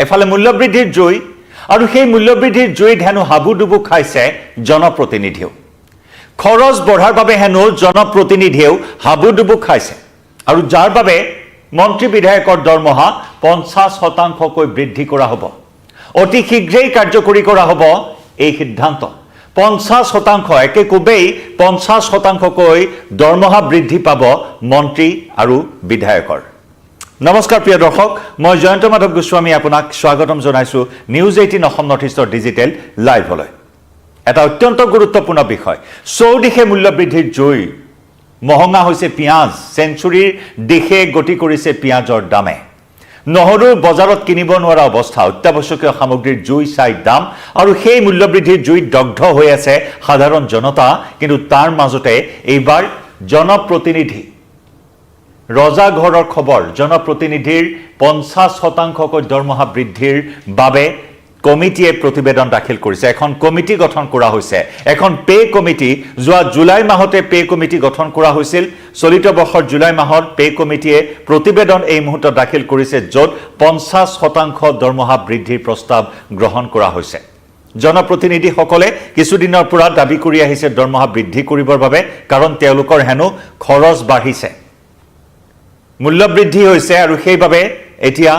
এফালে মূল্যবৃদ্ধিৰ জুই আৰু সেই মূল্যবৃদ্ধিৰ জুইত হেনো হাবুডুবু খাইছে জনপ্ৰতিনিধিও খৰচ বঢ়াৰ বাবে হেনো জনপ্ৰতিনিধিও হাবুডুবু খাইছে আৰু যাৰ বাবে মন্ত্ৰী বিধায়কৰ দৰমহা 50% বৃদ্ধি কৰা হ'ব অতি শীঘ্ৰেই কাৰ্যকৰী কৰা হ'ব এই সিদ্ধান্ত 50% একেকোবেই 50% দৰমহা বৃদ্ধি পাব মন্ত্ৰী আৰু বিধায়কৰ নমস্কাৰ প্ৰিয় দৰ্শক মই জয়ন্ত মাধৱ গোস্বামী আপোনাক স্বাগতম জনাইছো নিউজ 18 অসম নৰ্থ ইষ্টৰ ডিজিটেল লাইভলৈ এটা অত্যন্ত গুৰুত্বপূৰ্ণ বিষয় চৌদিশে মূল্যবৃদ্ধিৰ জুই মহঙা হৈছে পিয়াজ সেঞ্চুৰীৰ দিশে গতি কৰিছে পিয়াজৰ দামে নহৰুৰ বজাৰত কিনিব নোৱাৰা অৱস্থা অত্যাৱশ্যকীয় সামগ্ৰীৰ জুই চাই দাম আৰু সেই মূল্যবৃদ্ধিৰ জুইত দগ্ধ হৈ আছে সাধাৰণ জনতা কিন্তু তাৰ মাজতে এইবাৰ জনপ্ৰতিনিধি ৰজা ঘৰৰ খবৰ জনপ্ৰতিনিধিৰ 50% দৰমহা বৃদ্ধিৰ বাবে কমিটিয়ে প্ৰতিবেদন দাখিল কৰিছে এখন কমিটি গঠন কৰা হৈছে এখন পে কমিটি যোৱা জুলাই মাহতে পে কমিটি গঠন কৰা হৈছিল চলিত বৰ্ষৰ জুলাই মাহত পে কমিটিয়ে প্ৰতিবেদন এই মুহূৰ্তত দাখিল কৰিছে য'ত 50% দৰমহা বৃদ্ধিৰ প্ৰস্তাৱ গ্ৰহণ কৰা হৈছে জনপ্ৰতিনিধিসকলে কিছুদিনৰ পৰা দাবী কৰি আহিছে দৰমহা বৃদ্ধি কৰিবৰ বাবে কাৰণ তেওঁলোকৰ হেনো খৰচ বাঢ়িছে মূল্যবৃদ্ধি হৈছে আৰু সেইবাবে এতিয়া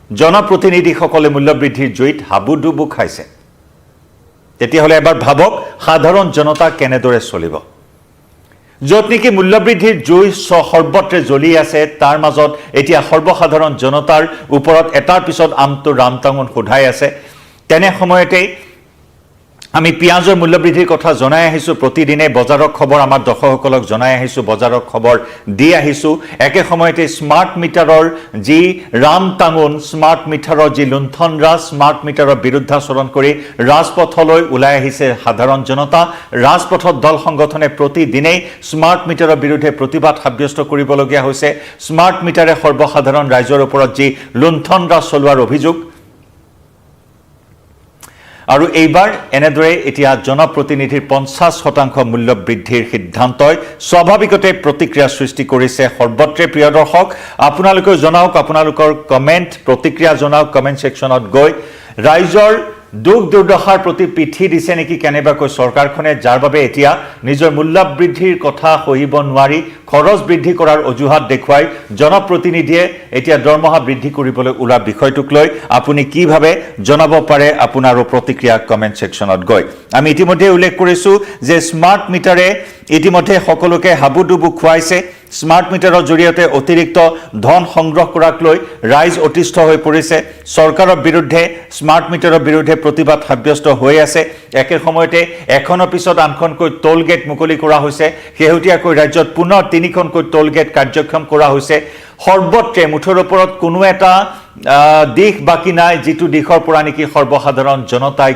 জনপ্ৰতিনিধিসকলে মূল্যবৃদ্ধিৰ জুইত হাবুডুবু খাইছে তেতিয়াহ'লে এবাৰ ভাবক সাধাৰণ জনতা কেনেদৰে চলিব য'ত নেকি মূল্যবৃদ্ধিৰ জুই সৰ্বত্ৰে জ্বলি আছে তাৰ মাজত এতিয়া সৰ্বসাধাৰণ জনতাৰ ওপৰত এটাৰ পিছত আনটো ৰামটাঙন সোধাই আছে তেনে সময়তে আমি পিয়াজৰ মূল্যবৃদ্ধিৰ কথা জনাই আহিছো প্ৰতিদিনে বজাৰৰ খবৰ আমাৰ দৰ্শকসকলক জনাই আহিছো বজাৰৰ খবৰ দি আহিছো একে সময়তে স্মাৰ্ট মিটাৰৰ যি ৰামটাঙন স্মাৰ্ট মিটাৰৰ যি লুণ্ঠনৰাজ স্মাৰ্ট মিটাৰৰ বিৰুদ্ধাচৰণ কৰি ৰাজপথলৈ ওলাই আহিছে সাধাৰণ জনতা ৰাজপথত দল সংগঠনে প্ৰতিদিনেই স্মাৰ্ট মিটাৰৰ বিৰুদ্ধে প্ৰতিবাদ সাব্যস্ত কৰিবলগীয়া হৈছে স্মাৰ্ট মিটাৰে সৰ্বসাধাৰণ ৰাইজৰ ওপৰত যি লুণ্ঠনৰাজ চলোৱাৰ অভিযোগ আৰু এইবাৰ এনেদৰে এতিয়া জনপ্ৰতিনিধিৰ 50% মূল্য বৃদ্ধিৰ সিদ্ধান্তই স্বাভাৱিকতে প্ৰতিক্ৰিয়া সৃষ্টি কৰিছে সৰ্বত্ৰে প্ৰিয় দৰ্শক আপোনালোকে জনাওক আপোনালোকৰ কমেন্ট প্ৰতিক্ৰিয়া জনাওক কমেন্ট সেকশনত গৈ ৰাইজৰ দুখ দুৰ্দশাৰ প্ৰতি পিঠি দিছে নেকি কেনেবাকৈ চৰকাৰখনে যাৰ বাবে এতিয়া নিজৰ মূল্য বৃদ্ধিৰ কথা সহিব নোৱাৰি খৰচ বৃদ্ধি কৰাৰ অজুহাত দেখুৱাই জনপ্ৰতিনিধিয়ে এতিয়া দৰমহা বৃদ্ধি কৰিবলৈ ওলা বিষয়টোক লৈ আপুনি কি ভাবে জনাব পাৰে আপোনাৰ প্ৰতিক্ৰিয়া কমেন্ট সেকশনত গৈ আমি ইতিমধ্যে উল্লেখ কৰিছো যে স্মাৰ্ট মিটাৰে ইতিমধ্যে সকলোকে হাবুডুবু খুৱাইছে স্মাৰ্ট মিটাৰৰ জৰিয়তে অতিৰিক্ত ধন সংগ্ৰহ কৰাক লৈ ৰাইজ অতিষ্ঠ হৈ পৰিছে চৰকাৰৰ বিৰুদ্ধে স্মাৰ্ট মিটাৰৰ বিৰুদ্ধে প্ৰতিবাদ সাব্যস্ত হৈ আছে একে সময়তে এখনৰ পিছত আনখনকৈ টোল গেট মুকলি কৰা হৈছে শেহতীয়াকৈ ৰাজ্যত পুনৰ তিনিখনকৈ টোল গেট কাৰ্যক্ষম কৰা হৈছে সৰ্বত্ৰে মুঠৰ ওপৰত কোনো এটা দিশ বাকি নাই যেটো দিশৰ পৰা নেকি সৰ্বসাধাৰণ জনতাই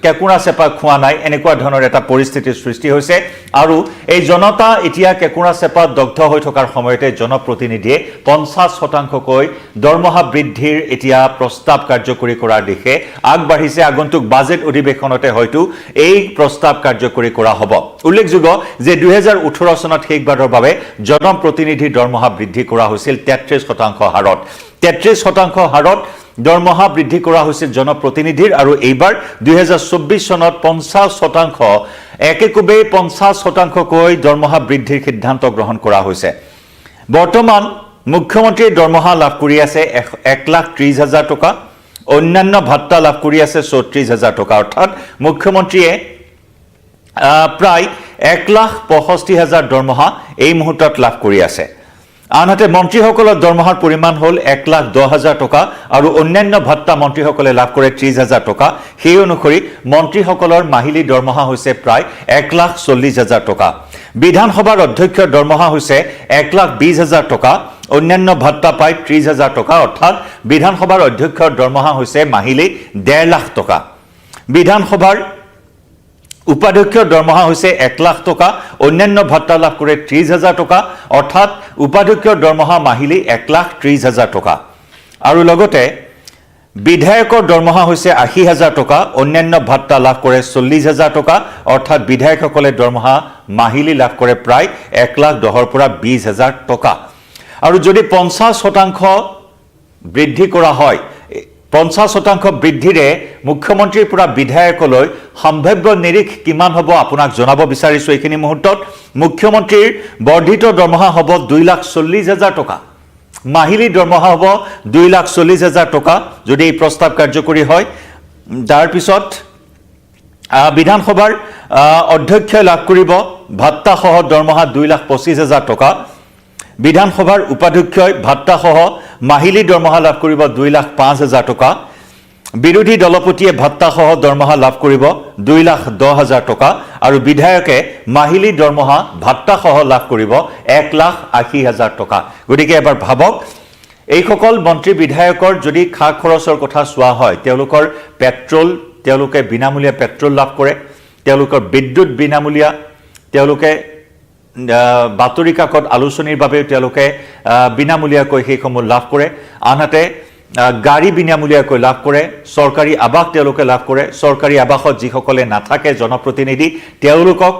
কেকুৰা চেপা খোৱা নাই এনেকুৱা ধৰণৰ এটা পৰিস্থিতিৰ সৃষ্টি হৈছে আৰু এই জনতা এতিয়া কেকুৰা চেপা দগ্ধ হৈ থকাৰ সময়তে জনপ্ৰতিনিধিয়ে 50% দৰমহা বৃদ্ধিৰ এতিয়া প্ৰস্তাৱ কাৰ্যকৰী কৰাৰ দিশে আগবাঢ়িছে আগন্তুক বাজেট অধিৱেশনতে হয়তো এই প্ৰস্তাৱ কাৰ্যকৰী কৰা হ'ব উল্লেখযোগ্য যে 2018 চনত শেষবাৰৰ বাবে জনপ্ৰতিনিধিৰ দৰমহা বৃদ্ধি কৰা হৈছিল 33% হাৰত 33% হাৰত দৰমহা বৃদ্ধি কৰা হৈছিল জনপ্ৰতিনিধিৰ আৰু এইবাৰ 2024 চনত 50% একেকোবেই 50% দৰমহা বৃদ্ধিৰ সিদ্ধান্ত গ্ৰহণ কৰা হৈছে বৰ্তমান মুখ্যমন্ত্ৰীৰ দৰমহা লাভ কৰি আছে 1,30,000 টকা অন্যান্য ভাত্তা লাভ কৰি আছে 34,000 টকা অৰ্থাৎ মুখ্যমন্ত্ৰীয়ে প্ৰায় 1,65,000 দৰমহা এই মুহূৰ্তত লাভ কৰি আছে আনহাতে মন্ত্ৰীসকলৰ দৰমহাৰ পৰিমাণ হ'ল 1,10,000 টকা আৰু অন্যান্য ভাত্তা মন্ত্ৰীসকলে লাভ কৰে 30,000 টকা সেই অনুসৰি মন্ত্ৰীসকলৰ মাহিলী দৰমহা হৈছে প্ৰায় 1,40,000 টকা বিধানসভাৰ অধ্যক্ষৰ দৰমহা হৈছে 1,20,000 টকা অন্যান্য ভাত্তা পায় 30,000 টকা অৰ্থাৎ বিধানসভাৰ অধ্যক্ষৰ দৰমহা হৈছে মাহিলী 1.5 লাখ টকা বিধানসভাৰ উপাধ্যক্ষৰ দৰমহা হৈছে 1 লাখ টকা অন্যান্য ভাত্তা লাভ কৰে 30,000 টকা অৰ্থাৎ উপাধ্যক্ষৰ দৰমহা মাহিলী 1,30,000 টকা আৰু লগতে বিধায়কৰ দৰমহা হৈছে 80,000 টকা অন্যান্য ভাত্তা লাভ কৰে 40,000 টকা অৰ্থাৎ বিধায়কসকলে দৰমহা মাহিলী লাভ কৰে প্ৰায় 1,10,000 পৰা 20,000 টকা আৰু যদি 50% বৃদ্ধি কৰা হয় 50% বৃদ্ধিৰে মুখ্যমন্ত্ৰীৰ পৰা বিধায়কলৈ সম্ভাব্য নিৰিখ কিমান হ'ব আপোনাক জনাব বিচাৰিছো এইখিনি মুহূৰ্তত মুখ্যমন্ত্ৰীৰ বৰ্ধিত দৰমহা হ'ব 2,40,000 টকা মাহিলী দৰমহা হ'ব 2,40,000 টকা যদি এই প্ৰস্তাৱ কাৰ্যকৰী হয় তাৰ পিছত বিধানসভাৰ অধ্যক্ষই লাভ কৰিব ভাত্তাসহ দৰমহা 2,25,000 টকা বিধানসভাৰ উপাধ্যক্ষই ভাত্তাসহ মাহিলী দৰমহা লাভ কৰিব 2,05,000 টকা বিৰোধী দলপতিয়ে ভাত্তাসহ দৰমহা লাভ কৰিব 2,10,000 টকা আৰু বিধায়কে মাহিলী দৰমহা ভাত্তাসহ লাভ কৰিব 1,80,000 টকা গতিকে এবাৰ ভাবক এইসকল মন্ত্ৰী বিধায়কৰ যদি খা খৰচৰ কথা চোৱা হয় তেওঁলোকৰ পেট্ৰল তেওঁলোকে বিনামূলীয়া পেট্ৰল লাভ কৰে তেওঁলোকৰ বিদ্যুৎ বিনামূলীয়া তেওঁলোকে বাতৰি কাকত আলোচনীৰ বাবে তেওঁলোকে বিনামূলীয়াকৈ সেইসমূহ লাভ কৰে আনহাতে গাড়ী বিনামূলীয়াকৈ লাভ কৰে চৰকাৰী আৱাস তেওঁলোকে লাভ কৰে চৰকাৰী আৱাসত যিসকলে নাথাকে জনপ্ৰতিনিধি তেওঁলোকক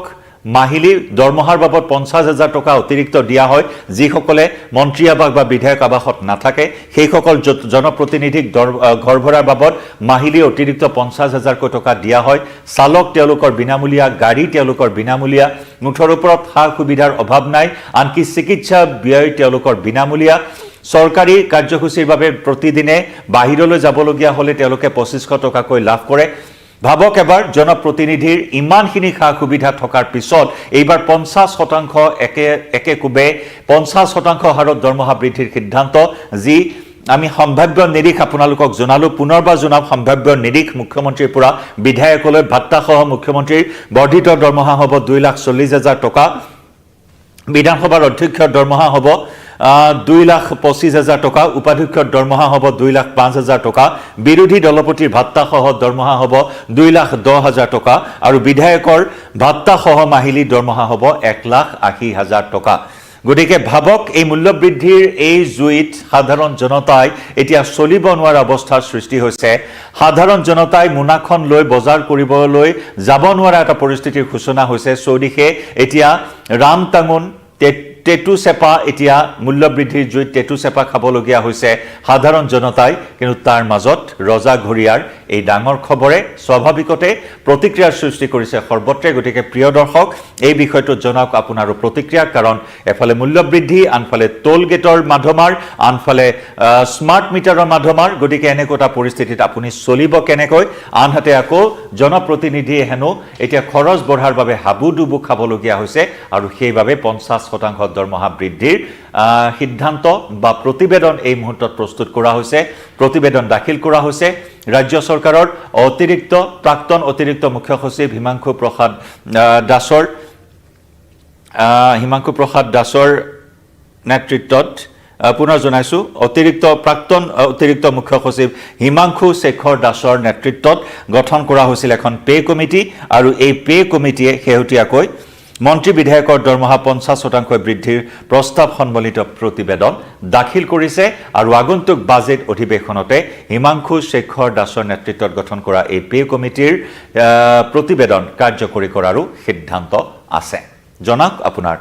মাহিলী দৰমহাৰ বাবদ 50,000 টকা অতিৰিক্ত দিয়া হয় যিসকলে মন্ত্ৰী আৱাস বা বিধায়ক আৱাসত নাথাকে সেইসকল জনপ্ৰতিনিধিক ঘৰ ভৰাৰ বাবদ মাহিলী অতিৰিক্ত 50,000 টকা দিয়া হয় চালক তেওঁলোকৰ বিনামূলীয়া গাড়ী তেওঁলোকৰ বিনামূলীয়া মুঠৰ ওপৰত সা সুবিধাৰ অভাৱ নাই আনকি চিকিৎসা ব্যয় তেওঁলোকৰ বিনামূলীয়া চৰকাৰী কাৰ্যসূচীৰ বাবে প্ৰতিদিনে বাহিৰলৈ যাবলগীয়া হ'লে তেওঁলোকে 2,500 টকাকৈ লাভ কৰে ভাবক এবাৰ জনপ্ৰতিনিধিৰ ইমানখিনি খা সুবিধা থকাৰ পিছত এইবাৰ 50% একে কোবে 50% হাৰত দৰমহা বৃদ্ধিৰ সিদ্ধান্ত যি আমি সম্ভাব্য নিৰিখ আপোনালোকক জনালো পুনৰবাৰ জনাব সম্ভাব্য নিৰিখ মুখ্যমন্ত্ৰীৰ পৰা বিধায়কলৈ ভাত্তাসহ মুখ্যমন্ত্ৰীৰ বৰ্ধিত দৰমহা হ'ব 2,40,000 টকা বিধানসভাৰ অধ্যক্ষৰ দৰমহা হ'ব 2,25,000 টকা উপাধ্যক্ষৰ দৰমহা হ'ব 2,05,000 টকা বিৰোধী দলপতিৰ ভাত্তাসহ দৰমহা হ'ব 2,10,000 টকা আৰু বিধায়কৰ ভাত্তাসহ মাহিলী দৰমহা হ'ব 1,80,000 টকা গতিকে ভাবক এই মূল্যবৃদ্ধিৰ এই জুইত সাধাৰণ জনতাই এতিয়া চলিব নোৱাৰা অৱস্থাৰ সৃষ্টি হৈছে সাধাৰণ জনতাই মুনাখন লৈ বজাৰ কৰিবলৈ যাব নোৱাৰা এটা পৰিস্থিতিৰ সূচনা হৈছে চৌদিশে এতিয়া ৰামটাঙুন টেটু চেপা এতিয়া মূল্যবৃদ্ধিৰ জুইত টেটু চেপা খাবলগীয়া হৈছে সাধাৰণ জনতাই কিন্তু তাৰ মাজত ৰজা ঘৰিয়াৰ এই ডাঙৰ খবৰে স্বাভাৱিকতে প্ৰতিক্ৰিয়াৰ সৃষ্টি কৰিছে সৰ্বত্ৰে গতিকে প্ৰিয় দৰ্শক এই বিষয়টো জনাওক আপোনাৰো প্ৰতিক্ৰিয়া কাৰণ এফালে মূল্যবৃদ্ধি আনফালে টোল গেটৰ মাধ্যমৰ আনফালে স্মাৰ্ট মিটাৰৰ মাধ্যমৰ গতিকে এনেকুৱা পৰিস্থিতিত আপুনি চলিব কেনেকৈ আনহাতে আকৌ জনপ্ৰতিনিধিয়ে হেনো এতিয়া খৰচ বঢ়াৰ বাবে হাবুডুবু খাবলগীয়া হৈছে আৰু সেইবাবে 50% দৰমহা বৃদ্ধিৰ সিদ্ধান্ত বা প্ৰতিবেদন এই মুহূৰ্তত প্ৰস্তুত কৰা হৈছে প্ৰতিবেদন দাখিল কৰা হৈছে ৰাজ্য চৰকাৰৰ প্ৰাক্তন অতিৰিক্ত মুখ্য সচিব হিমাংশু প্ৰসাদ দাসৰ নেতৃত্বত পুনৰ জনাইছো প্ৰাক্তন অতিৰিক্ত মুখ্য সচিব হিমাংশু শেখৰ দাসৰ নেতৃত্বত গঠন কৰা হৈছিল এখন পে কমিটি আৰু এই পে কমিটিয়ে শেহতীয়াকৈ মন্ত্ৰী বিধায়কৰ দৰমহা 50% বৃদ্ধিৰ প্ৰস্তাৱ সম্বলিত প্ৰতিবেদন দাখিল কৰিছে আৰু আগন্তুক বাজেট অধিৱেশনতে হিমাংশু শেখৰ দাসৰ নেতৃত্বত গঠন কৰা এই পে কমিটিৰ প্ৰতিবেদন কাৰ্যকৰী কৰাৰো সিদ্ধান্ত আছে জনাওক আপোনাৰ